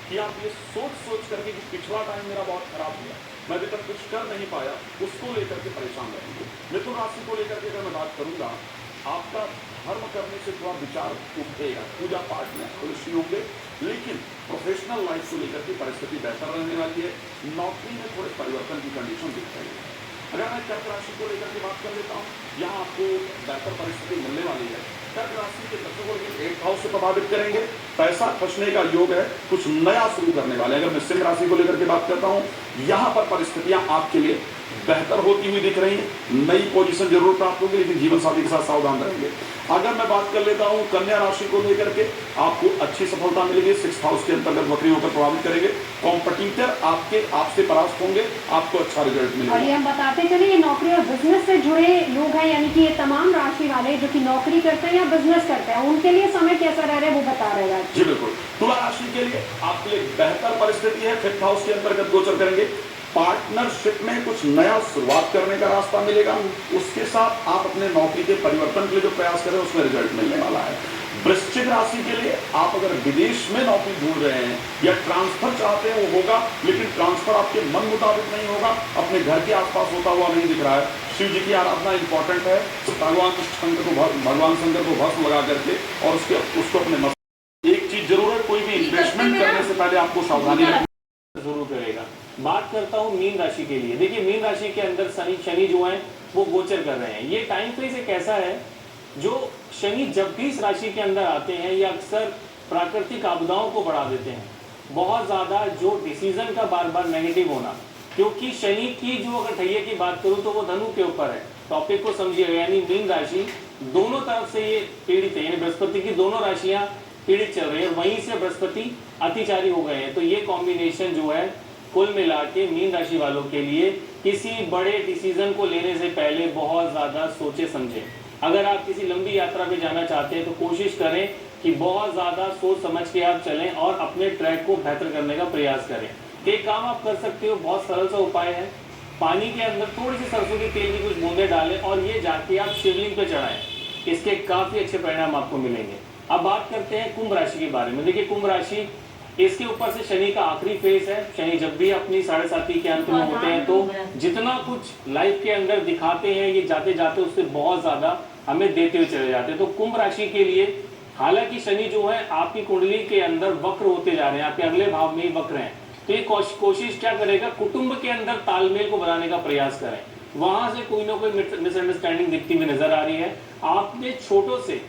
कि आप ये सोच करके कि पिछला टाइम मेरा बहुत खराब गया, मैं अभी तक कुछ कर नहीं पाया, उसको लेकर के परेशान रहेंगे। मिथुन राशि को लेकर के अगर मैं बात करूंगा, आपका धर्म करने से थोड़ा विचार उठेगा, पूजा पाठ में खुशी होंगे, लेकिन प्रोफेशनल लाइफ को लेकर के परिस्थिति बेहतर रहने वाली है। नौकरी में थोड़े परिवर्तन की कंडीशन दिख रही है। अगर मैं कर्क राशि को लेकर के बात कर लेता हूँ, यहाँ आपको बेहतर परिस्थिति मिलने वाली है। कर्क राशि के दर्शकों को 8 हाउस से प्रभावित करेंगे, पैसा फंसने का योग है, कुछ नया शुरू करने वाले। अगर मैं सिंह राशि को लेकर के बात करता हूँ, यहाँ पर परिस्थितियां आपके लिए बेहतर होती हुई दिख रही है। नई पोजीशन जरूर प्राप्त होगी, लेकिन जीवन साथी के साथ सावधान रहेंगे। अगर मैं बात कर लेता हूँ कन्या राशि को लेकर के, आपको अच्छी सफलता मिलेगी। 6th हाउस के अंतर्गत वक्री होकर प्रभावित करेंगे। कॉम्पिटिटर आपसे परास्त होंगे, आपको अच्छा रिजल्ट मिलेगा। और ये हम बताते चले, ये नौकरी और बिजनेस से जुड़े लोग हैं, यानी कि ये तमाम राशि वाले जो कि नौकरी करते हैं या बिजनेस करते हैं, उनके लिए समय कैसा रह रहा है वो बता रहे हैं। जी बिल्कुल। तुला राशि के लिए आपके लिए बेहतर परिस्थिति है। 5th हाउस के अंतर्गत गोचर करेंगे। पार्टनरशिप में कुछ नया शुरुआत करने का रास्ता मिलेगा। उसके साथ आप अपने नौकरी के परिवर्तन के लिए जो प्रयास करें उसमें रिजल्ट मिलने वाला है। वृश्चिक राशि के लिए आप अगर विदेश में नौकरी ढूंढ रहे हैं या ट्रांसफर चाहते हैं, वो होगा, लेकिन ट्रांसफर आपके मन मुताबिक नहीं होगा, अपने घर के आसपास होता हुआ नहीं दिख रहा है। शिव जी की आराधना इंपॉर्टेंट है। तो भगवान शंकर को भस्म लगा करके और उसको अपने एक चीज जरूर है, कोई भी इन्वेस्टमेंट करने से पहले आपको सावधानी रखनी जरूर करेगा। बात करता हूँ मीन राशि के लिए। देखिए, मीन राशि के अंदर शनि जो है वो गोचर कर रहे हैं। ये टाइम फेज एक ऐसा है जो शनि जब भी इस राशि के अंदर आते हैं, ये अक्सर प्राकृतिक आपदाओं को बढ़ा देते हैं। बहुत ज्यादा जो डिसीजन का बार बार नेगेटिव होना, क्योंकि शनि की जो अगर ठैये की बात करूं तो वो धनु के ऊपर है। टॉपिक को समझिएगा, यानी मीन राशि दोनों तरफ से ये पीड़ित है, यानी बृहस्पति की दोनों राशियां पीड़ित चल रही है, वहीं से बृहस्पति अतिचारी हो गए हैं। तो ये कॉम्बिनेशन जो है कुल मिला के मीन राशि वालों के लिए किसी बड़े डिसीजन को लेने से पहले बहुत ज्यादा सोचे समझे। अगर आप किसी लंबी यात्रा पे जाना चाहते हैं तो कोशिश करें कि बहुत ज्यादा सोच समझ के आप चलें और अपने ट्रैक को बेहतर करने का प्रयास करें। एक काम आप कर सकते हो, बहुत सरल सा उपाय है। पानी के अंदर थोड़ी सी सरसों के तेल की कुछ बूंदे डालें और ये जाके आप शिवलिंग पे चढ़ाएं। इसके काफी अच्छे परिणाम आपको मिलेंगे। अब बात करते हैं कुंभ राशि के बारे में। देखिए, कुंभ राशि, इसके ऊपर से शनि का आखिरी फेज है। शनि जब भी अपनी 7.5 के अंत में होते हैं तो जितना कुछ लाइफ के अंदर दिखाते हैं, ये जाते जाते उससे बहुत ज्यादा हमें देते हुए चले जाते हैं। तो कुंभ राशि के लिए हालांकि शनि जो है आपकी कुंडली के अंदर वक्र होते जा रहे हैं, आपके अगले भाव में ही वक्र हैं, तो ये कोशिश क्या करेगा, कुटुंब के अंदर तालमेल को बनाने का प्रयास करें। वहां से कोई ना कोई मिसअंडरस्टैंडिंग दिखती हुई नजर आ रही है। आपने छोटों से,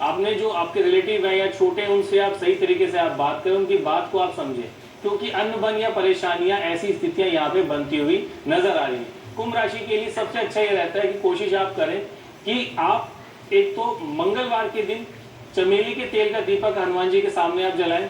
आपने जो आपके रिलेटिव है या छोटे, उनसे आप सही तरीके से आप बात करें, उनकी बात को आप समझें, क्योंकि अन्न बन या परेशानियां, ऐसी स्थितियां यहाँ पे बनती हुई नजर आ रही है। कुंभ राशि के लिए सबसे अच्छा ये रहता है कि कोशिश आप करें कि आप एक तो मंगलवार के दिन चमेली के तेल का दीपक हनुमान जी के सामने आप जलाएं।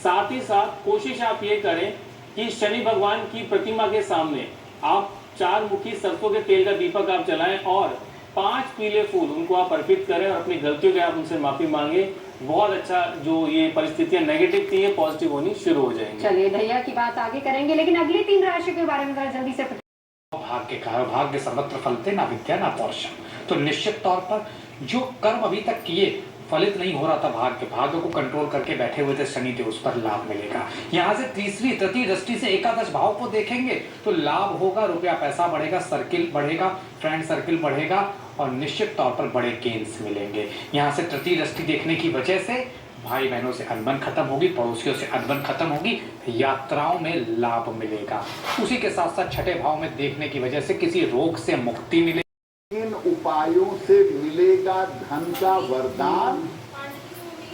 साथ ही साथ कोशिश आप ये करें कि शनि भगवान की प्रतिमा के सामने आप 4 मुखी सरसों के तेल का दीपक आप जलाएं और 5 पीले फूल उनको आप अर्पित करें और अपनी गलतियों के आप उनसे माफी मांगे। बहुत अच्छा, जो ये परिस्थितियां नेगेटिव थी, ये पॉजिटिव होनी शुरू हो जाएंगी। चलिए, भैया की बात आगे करेंगे, लेकिन अगली 3 राशि के बारे में जरा जल्दी से। भाग्य सर्वत्र फलते, ना विद्या ना पौरुषम। तो निश्चित तौर पर जो कर्म अभी तक किए फलित नहीं हो रहा था, भाग्य को कंट्रोल करके बैठे हुए थे शनि देव, उस पर लाभ मिलेगा। यहाँ से तृतीय दृष्टि से एकादश भाव को देखेंगे तो लाभ होगा, रुपया पैसा बढ़ेगा, सर्किल बढ़ेगा, फ्रेंड सर्किल बढ़ेगा और निश्चित तौर पर बड़े गेन्स मिलेंगे। यहाँ से तृतीय दृष्टि देखने की वजह से भाई बहनों से अनबन खत्म होगी, पड़ोसियों से अनबन खत्म होगी, यात्राओं में लाभ मिलेगा। उसी के साथ साथ छठे भाव में देखने की वजह से किसी रोग से मुक्ति मिलेगी। इन उपायों से मिलेगा धन का वरदान,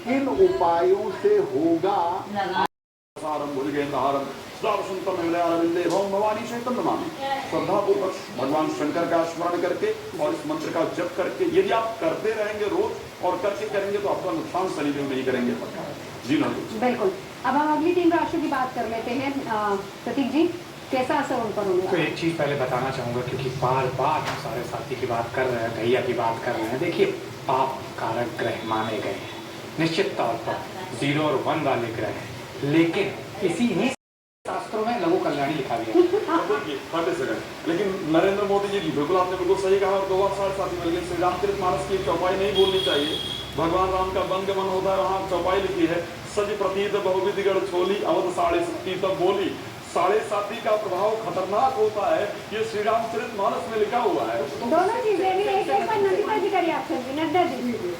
इन उपायों से होगा श्रद्धापूर्वक भगवान शंकर का स्मरण करके और इस मंत्र का जप करके यदि आप करते रहेंगे रोज और करके करेंगे तो आपका नुकसान शनि देव नहीं करेंगे। जी ना, बिल्कुल। अब हम अगली 3 राशि की बात कर लेते हैं। प्रतीक जी, कैसा असर उन पर होगा? तो एक चीज पहले बताना चाहूंगा, क्योंकि बार बार हम सारे साथी की बात कर रहे हैं, भैया की बात कर रहे हैं। देखिए, पाप कारक ग्रह माने गए हैं निश्चित तौर पर, 0 और 1 वाले ग्रह, लेकिन इसी ही शास्त्रों में लघु कल्याणी लिखा गया है। लेकिन नरेंद्र मोदी जी बिल्कुल, आपने बिल्कुल सही कहा। और 2 बार साढ़े साथी श्री रामचरितमानस की चौपाई नहीं भूलनी चाहिए। भगवान राम का वन गमन होता है, वहां चौपाई लिखी है, सज प्रतीत बहुविध गढ़ छोली अवध साढ़े सती तब बोली। साढ़े साती का प्रभाव खतरनाक होता है, ये श्री रामचरित मानस में लिखा हुआ है। दोनों चीजें भी एक एक पर नंदिता जी करिए आप सर नड्डा जी।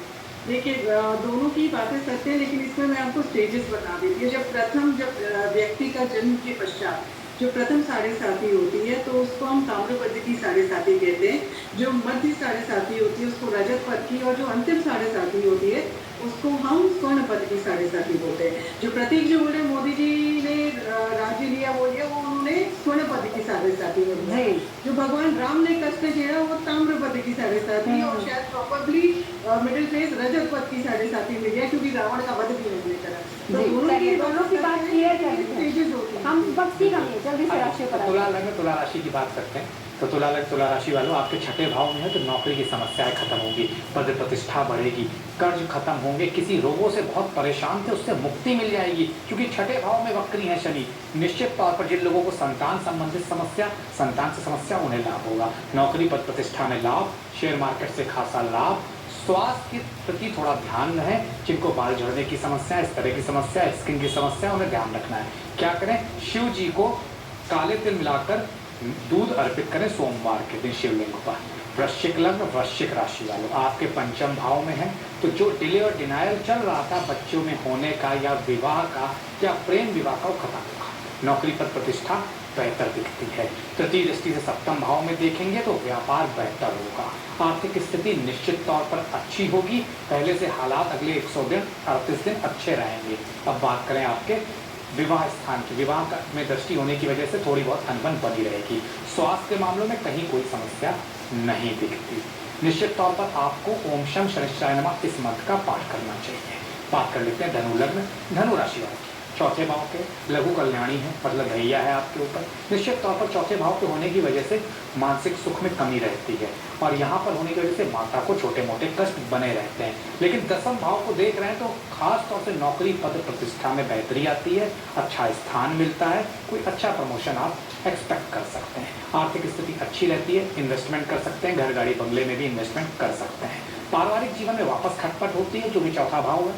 देखिए दोनों की बातें सत्य है, लेकिन इसमें मैं आपको स्टेजेस बता देती हूँ। जब व्यक्ति का जन्म के पश्चात जो प्रथम साढ़े साती होती है तो उसको हम ताम्रपद की साढ़े साती कहते हैं। जो मध्य साढ़े साती होती है उसको रजत पद की, और जो अंतिम साढ़े साती होती है उसको हम स्वर्ण पद की साढ़े साती बोलते हैं। जो प्रतीक जो बोले मोदी जी ने राज्य लिया वो उन्होंने स्वर्ण पद की साढ़े साती बोली। जो भगवान राम ने कष्ट झेला वो ताम्र पद की साढ़े साती, और शायद प्रॉपरली मिडिल फेज रजत पद की साढ़े साती मिल गया, क्योंकि रावण का वध भी होने तरह। तो दोनों की बात क्लियर कर दी है। हम वक्त का नहीं जल्दी से राशि पर तुला लग्न तुला राशि की बात करते हैं। तो तुला लग्न तुला राशि वालों, आपके छठे भाव में है तो नौकरी की समस्याएं खत्म होंगी, पद प्रतिष्ठा बढ़ेगी, कर्ज खत्म होंगे, किसी रोगों से बहुत परेशान थे उससे मुक्ति मिल जाएगी, क्योंकि छठे भाव में वक्री है शनि। निश्चित तौर पर जिन लोगों को संतान संबंधित समस्या, संतान से समस्या, उन्हें लाभ होगा। नौकरी पद प्रतिष्ठा में लाभ, शेयर मार्केट से खासा लाभ। स्वास्थ्य के प्रति थोड़ा ध्यान रहे, जिनको बाल झड़ने की समस्या, इस तरह की समस्या, स्किन की समस्या, उन्हें ध्यान रखना है। क्या करें? शिव जी को काले तिल मिलाकर दूध अर्पित करें सोमवार के दिन शिवलिंग पर। वृश्चिक लग्न वृश्चिक राशि वालों, आपके पंचम भाव में है तो जो डिले और डिनायल चल रहा था बच्चों में होने का या विवाह का या प्रेम विवाह का, वो खत्म होगा। नौकरी पर प्रतिष्ठा बेहतर दिखती है। तृतीय दृष्टि से सप्तम भाव में देखेंगे तो व्यापार बेहतर होगा। आर्थिक स्थिति निश्चित तौर पर अच्छी होगी। पहले से हालात अगले 100 दिन 38 दिन अच्छे रहेंगे। अब बात करें आपके विवाह स्थान की, विवाह में दृष्टि होने की वजह से थोड़ी बहुत अनबन बनी रहेगी। स्वास्थ्य के मामलों में कहीं कोई समस्या नहीं दिखती। निश्चित तौर पर आपको ओम शम शनिश्चराय नमः इस मंत्र का पाठ करना चाहिए। बात कर लेते हैं धनु लग्न धनु राशि वाले। चौथे भाव के लघु कल्याणी है, मतलब भैया है आपके ऊपर। निश्चित तौर पर चौथे भाव के होने की वजह से मानसिक सुख में कमी रहती है, और यहाँ पर होने की वजह से माता को छोटे मोटे कष्ट बने रहते हैं। लेकिन दसम भाव को देख रहे हैं तो खास तौर से नौकरी पद प्रतिष्ठा में बेहतरी आती है, अच्छा स्थान मिलता है, कोई अच्छा प्रमोशन आप एक्सपेक्ट कर सकते हैं। आर्थिक स्थिति अच्छी रहती है, इन्वेस्टमेंट कर सकते हैं, घर गाड़ी बंगले में भी इन्वेस्टमेंट कर सकते हैं। पारिवारिक जीवन में वापस खटपट होती है, जो भी चौथा भाव है।